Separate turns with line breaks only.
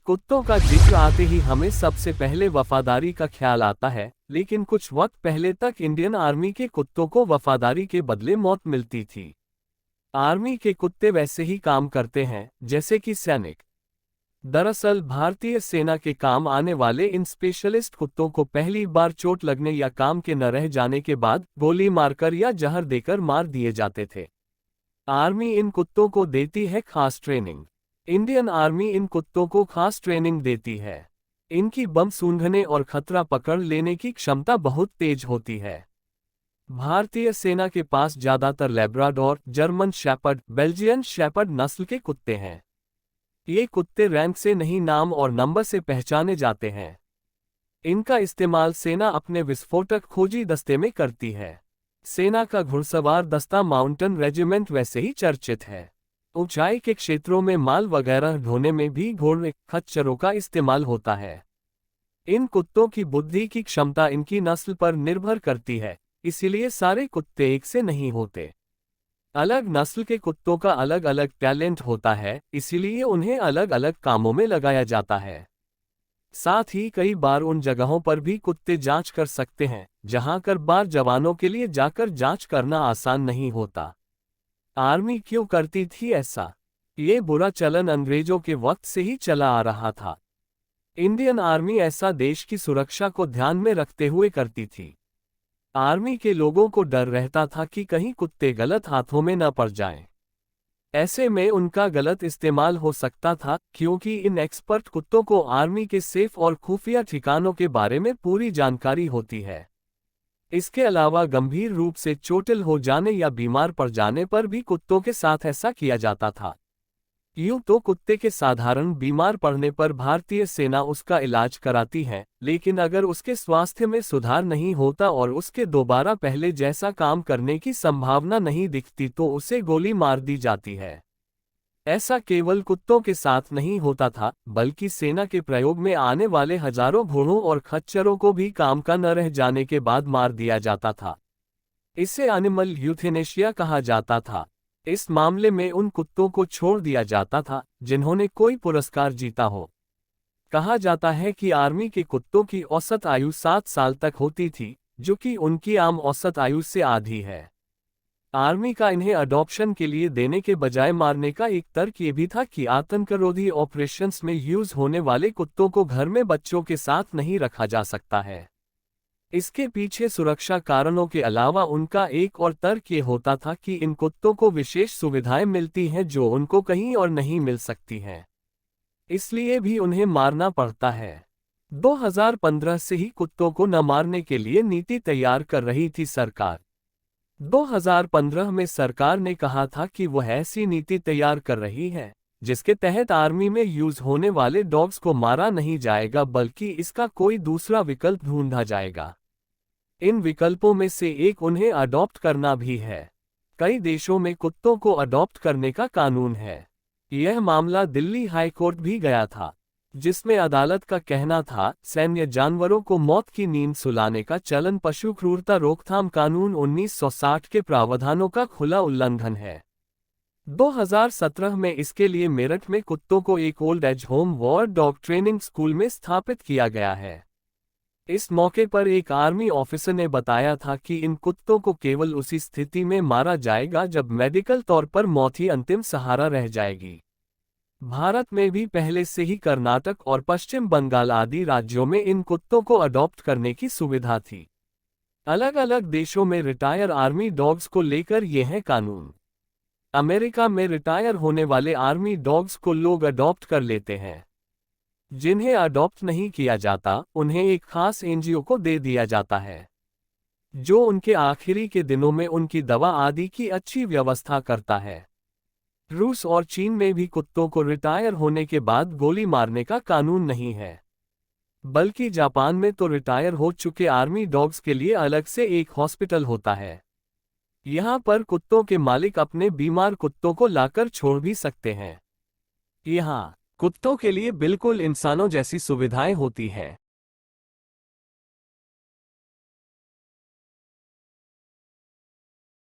कुत्तों का जिक्र आते ही हमें सबसे पहले वफादारी का ख्याल आता है, लेकिन कुछ वक्त पहले तक इंडियन आर्मी के कुत्तों को वफादारी के बदले मौत मिलती थी। आर्मी के कुत्ते वैसे ही काम करते हैं जैसे कि सैनिक। दरअसल भारतीय सेना के काम आने वाले इन स्पेशलिस्ट कुत्तों को पहली बार चोट लगने या काम के न रह जाने के बाद गोली मारकर या जहर देकर मार दिए जाते थे। आर्मी इन कुत्तों को देती है खास ट्रेनिंग। इंडियन आर्मी इन कुत्तों को खास ट्रेनिंग देती है। इनकी बम सूंघने और खतरा पकड़ लेने की क्षमता बहुत तेज होती है। भारतीय सेना के पास ज्यादातर Labrador, German shepherd, Belgian shepherd नस्ल के कुत्ते हैं। ये कुत्ते रैंक से नहीं, नाम और नंबर से पहचाने जाते हैं। इनका इस्तेमाल सेना अपने विस्फोटक खोजी दस्ते में करती है। सेना का घुड़सवार दस्ता माउंटेन रेजिमेंट वैसे ही चर्चित है। ऊंचाई के क्षेत्रों में माल वगैरह ढोने में भी घोड़े, खच्चरों का इस्तेमाल होता है। इन कुत्तों की बुद्धि की क्षमता इनकी नस्ल पर निर्भर करती है, इसीलिए सारे कुत्ते एक से नहीं होते। अलग नस्ल के कुत्तों का अलग अलग टैलेंट होता है, इसीलिए उन्हें अलग अलग कामों में लगाया जाता है। साथ ही कई बार उन जगहों पर भी कुत्ते जांच कर सकते हैं जहां कर बार जवानों के लिए जाकर जांच करना आसान नहीं होता। आर्मी क्यों करती थी ऐसा? ये बुरा चलन अंग्रेजों के वक्त से ही चला आ रहा था। इंडियन आर्मी ऐसा देश की सुरक्षा को ध्यान में रखते हुए करती थी। आर्मी के लोगों को डर रहता था कि कहीं कुत्ते गलत हाथों में न पड़ जाएं। ऐसे में उनका गलत इस्तेमाल हो सकता था, क्योंकि इन एक्सपर्ट कुत्तों को आर्मी के सेफ और खुफिया ठिकानों के बारे में पूरी जानकारी होती है। इसके अलावा गंभीर रूप से चोटिल हो जाने या बीमार पड़ जाने पर भी कुत्तों के साथ ऐसा किया जाता था। यूं तो कुत्ते के साधारण बीमार पड़ने पर भारतीय सेना उसका इलाज कराती है, लेकिन अगर उसके स्वास्थ्य में सुधार नहीं होता और उसके दोबारा पहले जैसा काम करने की संभावना नहीं दिखती तो उसे गोली मार दी जाती है। ऐसा केवल कुत्तों के साथ नहीं होता था, बल्कि सेना के प्रयोग में आने वाले हजारों घोड़ों और खच्चरों को भी काम का न रह जाने के बाद मार दिया जाता था। इसे एनिमल यूथेनेशिया कहा जाता था। इस मामले में उन कुत्तों को छोड़ दिया जाता था जिन्होंने कोई पुरस्कार जीता हो। कहा जाता है कि आर्मी के कुत्तों की औसत आयु 7 साल तक होती थी, जो कि उनकी आम औसत आयु से आधी है। आर्मी का इन्हें अडॉप्शन के लिए देने के बजाय मारने का एक तर्क ये भी था कि आतंकरोधी ऑपरेशंस में यूज होने वाले कुत्तों को घर में बच्चों के साथ नहीं रखा जा सकता है। इसके पीछे सुरक्षा कारणों के अलावा उनका एक और तर्क ये होता था कि इन कुत्तों को विशेष सुविधाएं मिलती हैं जो उनको कहीं और नहीं मिल सकती हैं, इसलिए भी उन्हें मारना पड़ता है। 2015 से ही कुत्तों को न मारने के लिए नीति तैयार कर रही थी सरकार। 2015 में सरकार ने कहा था कि वह ऐसी नीति तैयार कर रही है जिसके तहत आर्मी में यूज होने वाले डॉग्स को मारा नहीं जाएगा, बल्कि इसका कोई दूसरा विकल्प ढूंढा जाएगा। इन विकल्पों में से एक उन्हें अडॉप्ट करना भी है। कई देशों में कुत्तों को अडॉप्ट करने का कानून है। यह मामला दिल्ली हाई कोर्ट भी गया था, जिसमें अदालत का कहना था सैन्य जानवरों को मौत की नींद सुलाने का चलन पशु क्रूरता रोकथाम कानून 1960 के प्रावधानों का खुला उल्लंघन है। 2017 में इसके लिए मेरठ में कुत्तों को एक old age home war dog training school में स्थापित किया गया है। इस मौके पर एक आर्मी ऑफिसर ने बताया था कि इन कुत्तों को केवल उसी स्थिति में मारा जाएगा जब मेडिकल तौर पर मौत ही अंतिम सहारा रह जाएगी। भारत में भी पहले से ही कर्नाटक और पश्चिम बंगाल आदि राज्यों में इन कुत्तों को अडॉप्ट करने की सुविधा थी। अलग अलग देशों में रिटायर आर्मी डॉग्स को लेकर ये है कानून। अमेरिका में रिटायर होने वाले आर्मी डॉग्स को लोग अडॉप्ट कर लेते हैं। जिन्हें अडॉप्ट नहीं किया जाता उन्हें एक खास एनजीओ को दे दिया जाता है, जो उनके आखिरी के दिनों में उनकी दवा आदि की अच्छी व्यवस्था करता है। रूस और चीन में भी कुत्तों को रिटायर होने के बाद गोली मारने का कानून नहीं है, बल्कि जापान में तो रिटायर हो चुके आर्मी डॉग्स के लिए अलग से एक हॉस्पिटल होता है। यहाँ पर कुत्तों के मालिक अपने बीमार कुत्तों को लाकर छोड़ भी सकते हैं। यहाँ कुत्तों के लिए बिल्कुल इंसानों जैसी सुविधाएं होती हैं।